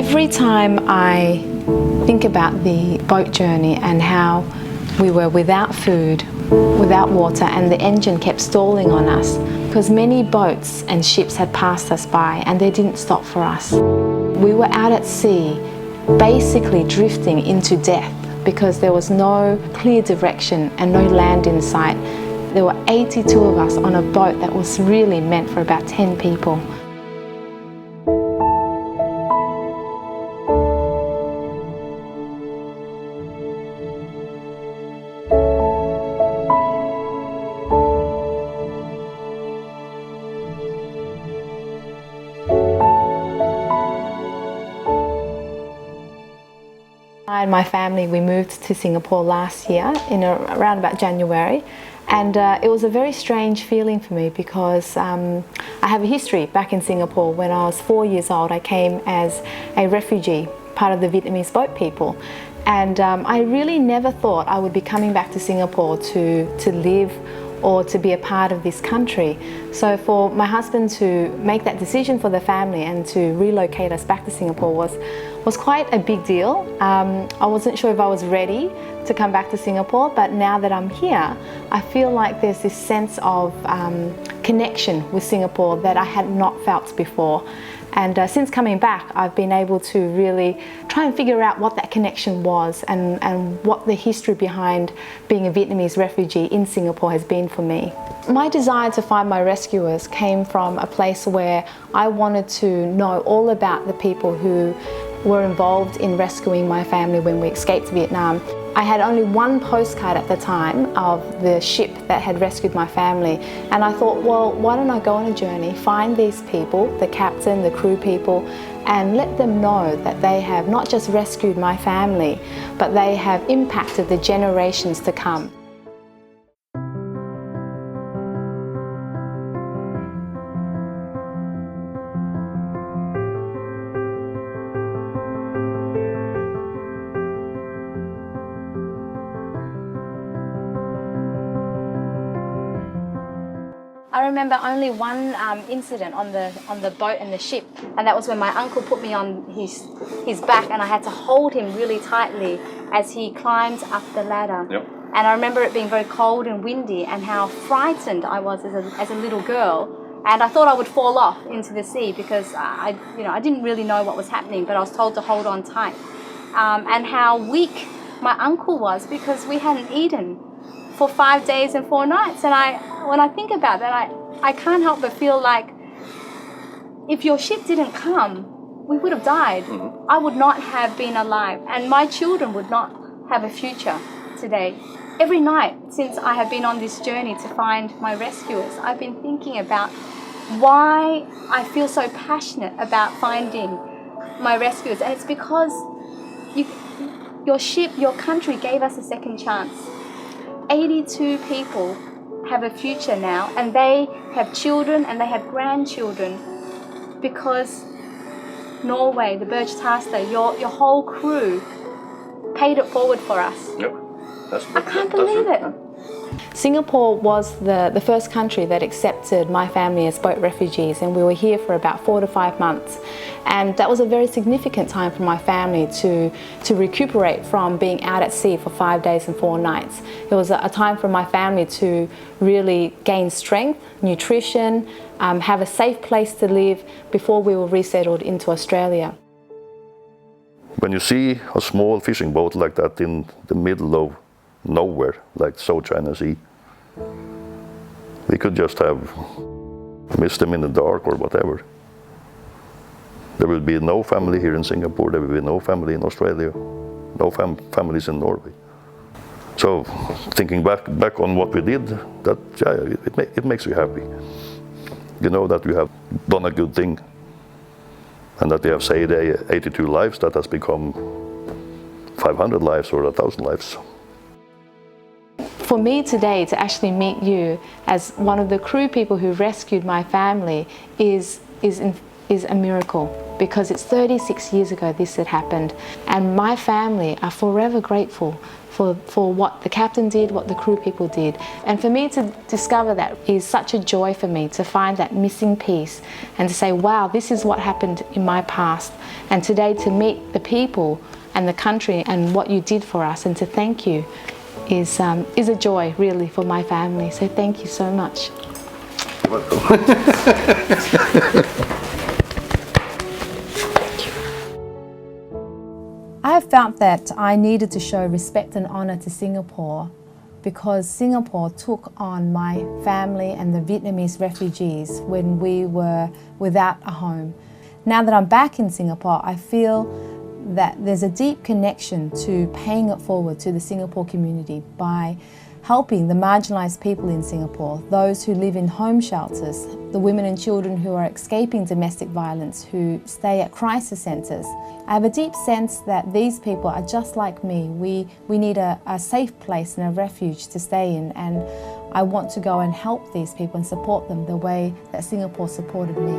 Every time I think about the boat journey and how we were without food, without water, and the engine kept stalling on us because many boats and ships had passed us by and they didn't stop for us. We were out at sea, basically drifting into death because there was no clear direction and no land in sight. There were 82 of us on a boat that was really meant for about 10 people. I and my family, we moved to Singapore last year around about January, and it was a very strange feeling for me because I have a history back in Singapore. When I was 4 years old, I came as a refugee, part of the Vietnamese boat people, and I really never thought I would be coming back to Singapore to live or to be a part of this country. So for my husband to make that decision for the family and to relocate us back to Singapore was quite a big deal. I wasn't sure if I was ready to come back to Singapore, but now that I'm here, I feel like there's this sense of connection with Singapore that I had not felt before. And since coming back, I've been able to really try and figure out what that connection was and what the history behind being a Vietnamese refugee in Singapore has been for me. My desire to find my rescuers came from a place where I wanted to know all about the people who were involved in rescuing my family when we escaped Vietnam. I had only one postcard at the time of the ship that had rescued my family, and I thought, well, why don't I go on a journey, find these people, the captain, the crew people, and let them know that they have not just rescued my family, but they have impacted the generations to come. I remember only one incident on the boat and the ship, and that was when my uncle put me on his back and I had to hold him really tightly as he climbed up the ladder. Yep. And I remember it being very cold and windy and how frightened I was as a little girl, and I thought I would fall off into the sea because I didn't really know what was happening, but I was told to hold on tight. And how weak my uncle was because we hadn't eaten for 5 days and 4 nights. And when I think about that, I can't help but feel like if your ship didn't come, we would have died. Mm-hmm. I would not have been alive, and my children would not have a future today. Every night since I have been on this journey to find my rescuers, I've been thinking about why I feel so passionate about finding my rescuers, and it's because your ship, your country gave us a second chance. 82 people have a future now, and they have children and they have grandchildren because Norway, the Birch Taster, your whole crew paid it forward for us. Yep. I can't believe it. Singapore was the first country that accepted my family as boat refugees, and we were here for about 4 to 5 months. And that was a very significant time for my family to recuperate from being out at sea for 5 days and 4 nights. It was a time for my family to really gain strength, nutrition, have a safe place to live before we were resettled into Australia. When you see a small fishing boat like that in the middle of nowhere, like South China Sea, we could just have missed them in the dark or whatever. There will be no family here in Singapore, there will be no family in Australia, no families in Norway. So thinking back on what we did, it makes you happy. You know that you have done a good thing and that we have saved 82 lives that has become 500 lives or 1,000 lives. For me today to actually meet you as one of the crew people who rescued my family is is a miracle, because it's 36 years ago this had happened, and my family are forever grateful for what the captain did, what the crew people did. And for me to discover that is such a joy for me, to find that missing piece and to say, wow, this is what happened in my past. And today to meet the people and the country and what you did for us and to thank you is a joy really for my family. So thank you so much. You're welcome. I have felt that I needed to show respect and honour to Singapore because Singapore took on my family and the Vietnamese refugees when we were without a home. Now that I'm back in Singapore, I feel that there's a deep connection to paying it forward to the Singapore community by helping the marginalised people in Singapore, those who live in home shelters, the women and children who are escaping domestic violence, who stay at crisis centres. I have a deep sense that these people are just like me. We need a safe place and a refuge to stay in, and I want to go and help these people and support them the way that Singapore supported me.